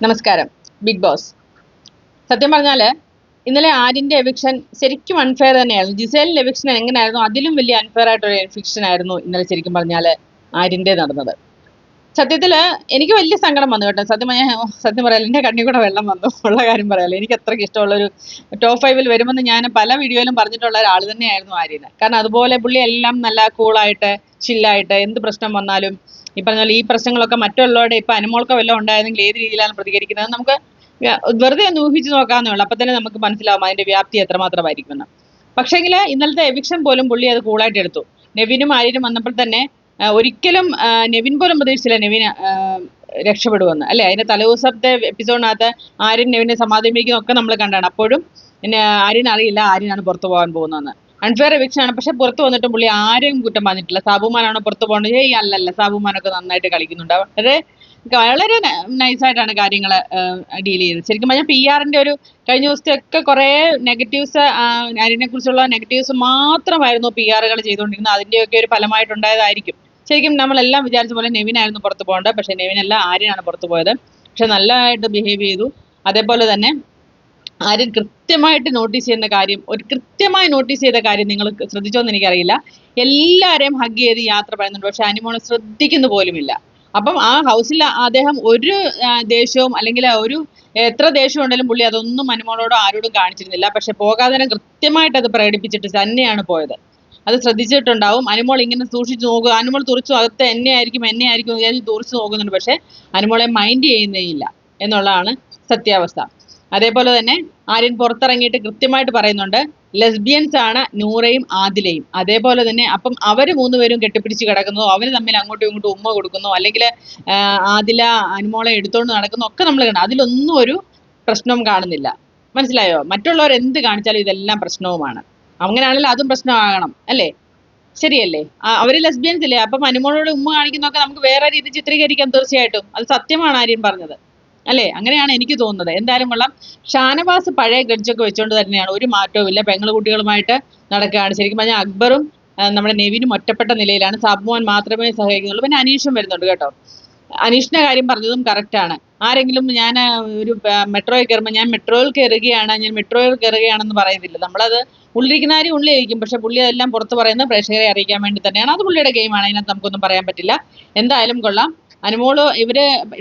നമസ്കാരം. Bigg Boss. സത്യം പറഞ്ഞാൽ ഇന്നലെ ആര്യന്റെ എവിക്ഷൻ ശരിക്കും അൺഫെയർ തന്നെയായിരുന്നു. ജിസേലിന്റെ എവിക്ഷൻ എങ്ങനെയായിരുന്നു, അതിലും വലിയ അൺഫെയർ ആയിട്ടൊരു എവിക്ഷൻ ആയിരുന്നു ഇന്നലെ ശരിക്കും പറഞ്ഞാൽ ആര്യന്റെ നടന്നത്. സത്യത്തിൽ എനിക്ക് വലിയ സങ്കടം വന്നു കേട്ടോ. സത്യം പറയാലോ, എൻ്റെ കണ്ണിൽ കൂടെ വെള്ളം വന്നു. ഉള്ള കാര്യം പറയാലോ, എനിക്ക് അത്രയ്ക്ക് ഇഷ്ടമുള്ളൊരു ടോപ്പ് 5-ൽ വരുമെന്ന് ഞാൻ പല വീഡിയോയിലും പറഞ്ഞിട്ടുള്ള ഒരാൾ തന്നെയായിരുന്നു ആര്യന്. കാരണം അതുപോലെ പുള്ളി എല്ലാം നല്ല കൂളായിട്ട് ചില്ലായിട്ട് എന്ത് പ്രശ്നം വന്നാലും ഈ പറഞ്ഞ പോലെ ഈ പ്രശ്നങ്ങളൊക്കെ മറ്റുള്ളവരുടെ ഇപ്പം അനുമോൾക്കോ വല്ലതും ഉണ്ടായിരുന്നെങ്കിൽ ഏത് രീതിയിലാണ് പ്രതികരിക്കുന്നത് നമുക്ക് വെറുതെ ഒന്ന് ഊഹിച്ച് നോക്കാവുന്നേ ഉള്ളൂ. അപ്പം തന്നെ നമുക്ക് മനസ്സിലാവും അതിന്റെ വ്യാപ്തി എത്രമാത്രമായിരിക്കുമെന്ന്. പക്ഷേങ്കിൽ ഇന്നലത്തെ എവിക്ഷൻ പോലും പുള്ളി അത് കൂളായിട്ട് എടുത്തു. നെവിനും ആര്യനും വന്നപ്പോൾ തന്നെ ഒരിക്കലും നെവിൻ പോലും പ്രതീക്ഷിച്ചില്ല നെവിൻ രക്ഷപ്പെടുമെന്ന്, അല്ലേ? അതിന്റെ തലേദിവസത്തെ എപ്പിസോഡിനകത്ത് ആര്യൻ നെവിനെ സമാധാനിപ്പിക്കുന്നതൊക്കെ നമ്മൾ കണ്ടാണ്. അപ്പോഴും ആര്യൻ അറിയില്ല ആര്യനാണ് പുറത്തു പോകാൻ പോകുന്നതെന്ന്. അൺഫെയർ എവിക്ഷൻ ആണ്. പക്ഷെ പുറത്ത് വന്നിട്ടും പുള്ളി ആരെയും കുറ്റം പറഞ്ഞിട്ടില്ല. സാബുമാനാണോ പുറത്ത് പോകേണ്ടത്? അല്ലല്ല, സാബുമാനൊക്കെ നന്നായിട്ട് കളിക്കുന്നുണ്ട്. വളരെ നൈസായിട്ടാണ് കാര്യങ്ങൾ ഡീൽ ചെയ്യുന്നത്. ശരിക്കും പറഞ്ഞാൽ PR-ന്റെ ഒരു കഴിഞ്ഞ ദിവസത്തെ ഒക്കെ കുറേ നെഗറ്റീവ്സ്, ആര്യനെ കുറിച്ചുള്ള നെഗറ്റീവ്സ് മാത്രമായിരുന്നു PR-കൾ ചെയ്തുകൊണ്ടിരുന്നത്. അതിൻ്റെയൊക്കെ ഒരു ഫലമായിട്ടുണ്ടായതായിരിക്കും. ശരിക്കും നമ്മളെല്ലാം വിചാരിച്ച പോലെ നെവിനായിരുന്നു പുറത്ത് പോകേണ്ടത്. പക്ഷേ നെവിനല്ല, ആര്യനാണ് പുറത്ത് പോയത്. പക്ഷെ നല്ലതായിട്ട് ബിഹേവ് ചെയ്തു. അതേപോലെ തന്നെ ആര്യൻ കൃത്യമായിട്ട് നോട്ടീസ് ചെയ്യുന്ന കാര്യം, കൃത്യമായി നോട്ടീസ് ചെയ്ത കാര്യം നിങ്ങൾ ശ്രദ്ധിച്ചോന്ന് എനിക്കറിയില്ല. എല്ലാവരെയും ഹഗ് ചെയ്ത് യാത്ര പറയുന്നുണ്ട്. പക്ഷെ അനിമോളെ ശ്രദ്ധിക്കുന്ന പോലുമില്ല. അപ്പം ആ ഹൗസിൽ അദ്ദേഹം ഒരു ദേഷ്യവും അല്ലെങ്കിൽ എത്ര ദേഷ്യം ഉണ്ടെങ്കിലും പുള്ളി അതൊന്നും അനിമോളോടോ ആരോടും കാണിച്ചിരുന്നില്ല. പക്ഷെ പോകാതെ കൃത്യമായിട്ട് അത് പ്രകടിപ്പിച്ചിട്ട് തന്നെയാണ് പോയത്. അത് ശ്രദ്ധിച്ചിട്ടുണ്ടാവും. അനിമോൾ ഇങ്ങനെ സൂക്ഷിച്ചു നോക്കുക. അനിമോൾ തുറച്ചു അകത്ത് എന്നെ ആയിരിക്കും വിചാരിച്ച് തുറച്ചു നോക്കുന്നുണ്ട്. പക്ഷെ അനിമോളെ മൈൻഡ് ചെയ്യുന്നേയില്ല എന്നുള്ളതാണ് സത്യാവസ്ഥ. അതേപോലെ തന്നെ ആര്യൻ പുറത്തിറങ്ങിയിട്ട് കൃത്യമായിട്ട് പറയുന്നുണ്ട് ലെസ്ബിയൻസ് ആണ് നൂറയും ആദിലയും. അതേപോലെ തന്നെ അപ്പം അവർ മൂന്നുപേരും കെട്ടിപ്പിടിച്ച് കിടക്കുന്നു, അവർ തമ്മിൽ അങ്ങോട്ടും ഇങ്ങോട്ടും ഉമ്മ കൊടുക്കുന്നു, അല്ലെങ്കിൽ ആദില അനുമോളെ എടുത്തോണ്ട് നടക്കുന്നു ഒക്കെ നമ്മൾ കണ്ടു. അതിലൊന്നും ഒരു പ്രശ്നവും കാണുന്നില്ല. മനസ്സിലായോ? മറ്റുള്ളവർ എന്ത് കാണിച്ചാലും ഇതെല്ലാം പ്രശ്നവുമാണ്. അങ്ങനെയാണെങ്കിൽ അതും പ്രശ്നമാകണം, അല്ലേ? ശരിയല്ലേ? അവര് ലെസ്ബിയൻസ് ഇല്ലേ? അപ്പം അനുമോളോട് ഉമ്മ കാണിക്കുന്നൊക്കെ നമുക്ക് വേറെ രീതി ചിത്രീകരിക്കാം. തീർച്ചയായിട്ടും അത് സത്യമാണ് ആര്യൻ പറഞ്ഞത്, അല്ലേ? അങ്ങനെയാണ് എനിക്ക് തോന്നുന്നത്. എന്തായാലും കൊള്ളാം. ഷാനവാസ് പഴയ ഗഡ്ജൊക്കെ വെച്ചുകൊണ്ട് തന്നെയാണ്, ഒരു മാറ്റവും ഇല്ല. പെങ്ങളുകുട്ടികളുമായിട്ട് നടക്കുകയാണ്. ശരിക്കും പറഞ്ഞാൽ അക്ബറും നമ്മുടെ നെവിനും ഒറ്റപ്പെട്ട നിലയിലാണ്. സാബുമോൻ മാത്രമേ സഹായിക്കുന്നുള്ളൂ. പിന്നെ അനീഷും വരുന്നുണ്ട് കേട്ടോ. അനീഷിന്റെ കാര്യം പറഞ്ഞതും കറക്റ്റാണ്. ആരെങ്കിലും ഞാൻ ഒരു മെട്രോയിൽ കയറുമ്പോൾ ഞാൻ മെട്രോയിൽ കയറുകയാണെന്ന് പറയുന്നില്ല. നമ്മളത് ഉള്ളിരിക്കുന്ന കാര്യം ഉള്ളിലിരിക്കും. പക്ഷെ പുള്ളി അതെല്ലാം പുറത്ത് പറയുന്നത് പ്രേക്ഷകരെ അറിയിക്കാൻ വേണ്ടി തന്നെയാണ്. അത് പുള്ളിയുടെ ഗെയിമാണ്. അതിനകത്ത് നമുക്കൊന്നും പറയാൻ പറ്റില്ല. എന്തായാലും കൊള്ളാം. അനുമോള്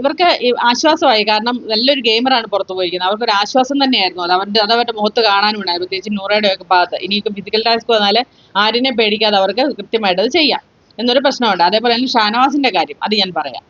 ഇവർക്ക് ആശ്വാസമായി. കാരണം നല്ലൊരു ഗെയിമറാണ് പുറത്തു പോയിരിക്കുന്നത്. അവർക്കൊരു ആശ്വാസം തന്നെയായിരുന്നു അത്. അവരുടെ മുഖത്ത് കാണാനും ഉണ്ടായിരുന്നു. പ്രത്യേകിച്ച് നൂറയുടെ ഒക്കെ ഭാഗത്ത്. ഇനിയിപ്പോൾ ഫിസിക്കൽ ടാസ്ക് വന്നാൽ ആരിനെ പേടിക്കാതെ അവർക്ക് കൃത്യമായിട്ട് അത് ചെയ്യാം എന്നൊരു പ്രശ്നമുണ്ട്. അതേപോലെ തന്നെ ഷാനവാസിന്റെ കാര്യം അത് ഞാൻ പറയാം.